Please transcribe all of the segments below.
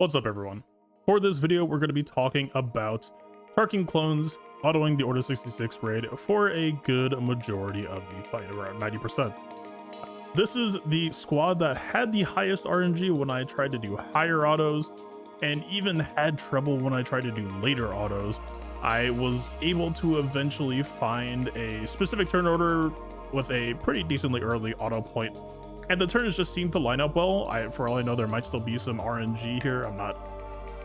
What's up, everyone? For this video, we're going to be talking about Tarkin clones autoing the Order 66 raid for a good majority of the fight, around 90%. This is the squad that had the highest RNG when I tried to do higher autos, and even had trouble when I tried to do later autos. I was able to eventually find a specific turn order with a pretty decently early auto point, and the turns just seem to line up well. For all I know, there might still be some RNG here. I'm not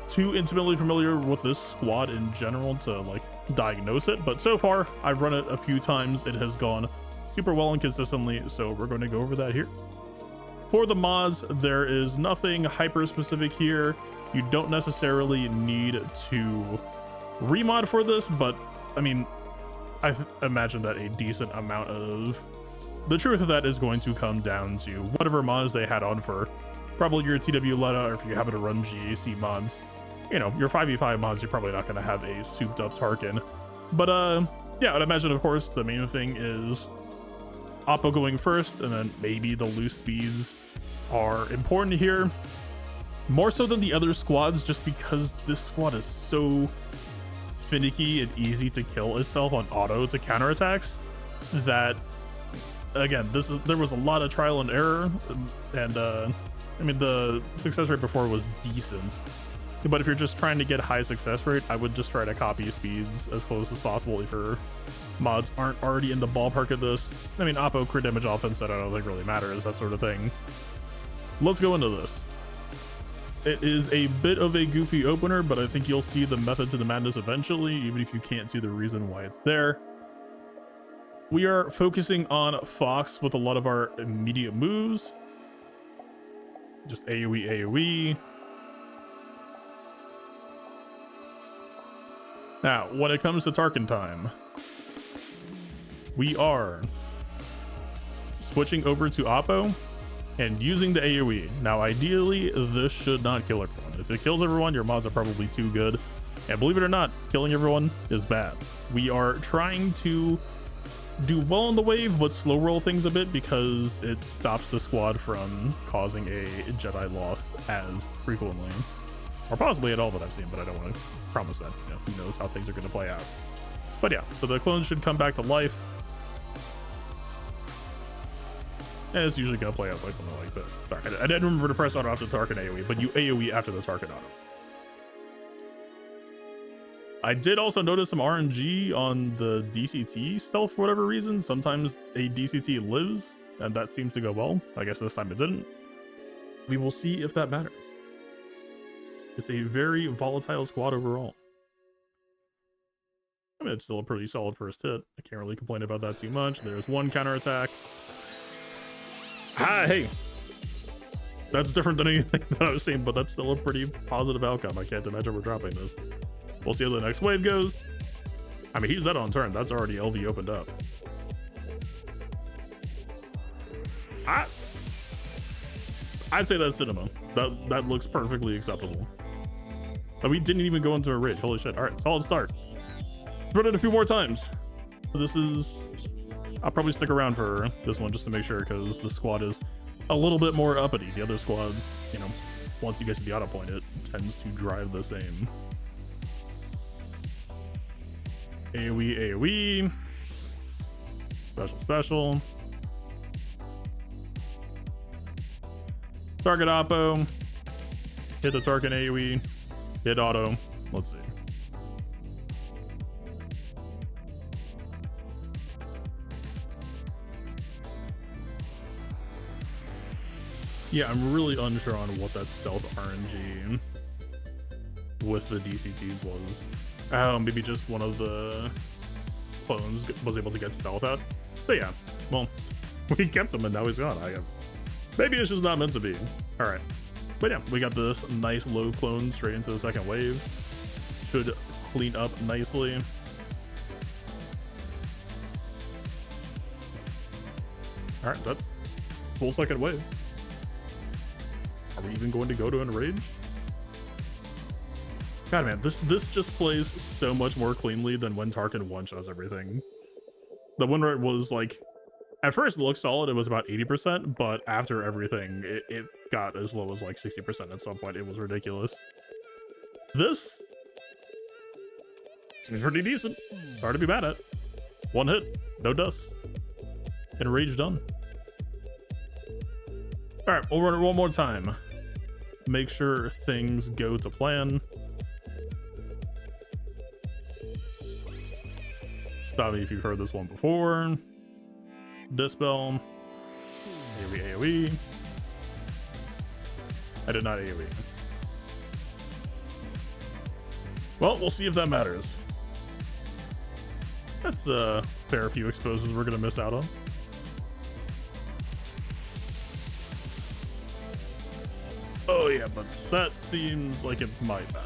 too intimately familiar with this squad in general to like diagnose it, but so far I've run it a few times. It has gone super well and consistently, so we're going to go over that here. For the mods, there is nothing hyper specific here. You don't necessarily need to remod for this, but I mean, I imagine that a decent amount of the truth of that is going to come down to whatever mods they had on for probably your TW Letta, or if you happen to run GAC mods. You know, your 5v5 mods, you're probably not going to have a souped up Tarkin. But yeah, I'd imagine, of course, the main thing is Oppo going first, and then maybe the loose speeds are important here. More so than the other squads, just because this squad is so finicky and easy to kill itself on auto to counterattacks that, again, there was a lot of trial and error, and I mean, the success rate before was decent, but if you're just trying to get high success rate, I would just try to copy speeds as close as possible if your mods aren't already in the ballpark of this. I mean, Oppo crit damage offense, that I don't think really matters, that sort of thing. Let's go into this. It is a bit of a goofy opener, but I think you'll see the method to the madness eventually, even if you can't see the reason why it's there. We are focusing on Fox with a lot of our immediate moves. Just AoE, AoE. Now, when it comes to Tarkin time, we are switching over to Oppo and using the AoE. Now, ideally, this should not kill everyone. If it kills everyone, your mods are probably too good. And believe it or not, killing everyone is bad. We are trying to do well on the wave, but slow roll things a bit because it stops the squad from causing a Jedi loss as frequently, or possibly at all that I've seen, but I don't want to promise that. You know, who knows how things are going to play out. But yeah, so the clones should come back to life, and it's usually going to play out by something like this. Sorry, I didn't remember to press auto after the Tarkin AoE, but you AoE after the Tarkin auto. I did also notice some RNG on the DCT stealth for whatever reason. Sometimes a DCT lives, and that seems to go well. I guess this time it didn't. We will see if that matters. It's a very volatile squad overall. I mean, it's still a pretty solid first hit. I can't really complain about that too much. There's one counterattack. Ah, hey! That's different than anything that I was saying, but that's still a pretty positive outcome. I can't imagine we're dropping this. We'll see how the next wave goes. I mean, he's dead on turn. That's already LV opened up. I'd say that's cinema. That looks perfectly acceptable. But we didn't even go into a ridge. Holy shit. All right, solid start. Let's run it a few more times. This is... I'll probably stick around for this one just to make sure, because the squad is a little bit more uppity. The other squads, you know, once you get to the auto point, it tends to drive the same. AoE, AoE. Special. Target Oppo. Hit the Tarkin AoE. Hit auto. Let's see. Yeah, I'm really unsure on what that stealth RNG with the DCTs was. Maybe just one of the clones was able to get stealth out. So yeah, well, we kept him and now he's gone. Maybe it's just not meant to be. All right, but yeah, we got this nice low clone straight into the second wave. Should clean up nicely. All right, that's full second wave. Are we even going to go to enrage? God, man, this just plays so much more cleanly than when Tarkin one-shots everything. The win rate was like At first it looked solid, it was about 80%, but after everything, it got as low as like 60% at some point. It was ridiculous. This seems pretty decent. Hard to be mad at. One hit, no dust. And rage done. All right, we'll run it one more time. Make sure things go to plan. Stop me if you've heard this one before. Dispel. AoE. I did not AoE. Well, we'll see if that matters. That's a fair few exposes we're gonna miss out on. Oh yeah, but that seems like it might pass.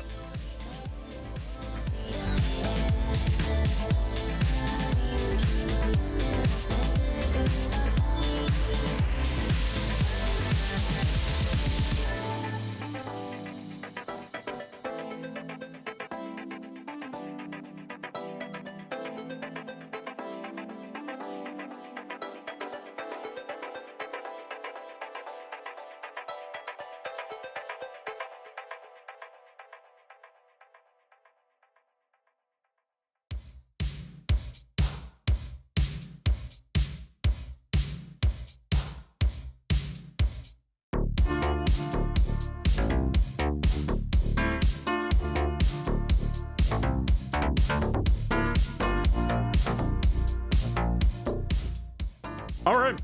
All right.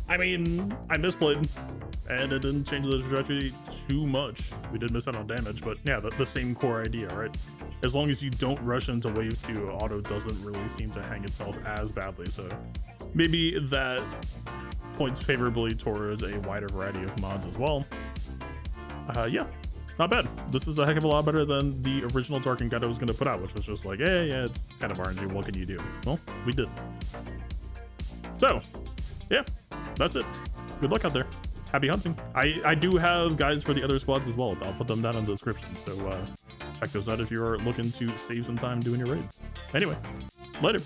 I mean, I misplayed, and it didn't change the trajectory too much. We did miss out on damage, but yeah, the same core idea, right? As long as you don't rush into wave 2, auto doesn't really seem to hang itself as badly. So maybe that points favorably towards a wider variety of mods as well. Yeah, not bad. This is a heck of a lot better than the original Tarkin guide I was going to put out, which was just like, hey, yeah, it's kind of RNG. What can you do? Well, we did. So, yeah, that's it. Good luck out there. Happy hunting. I do have guides for the other squads as well. I'll put them down in the description. So check those out if you're looking to save some time doing your raids. Anyway, later.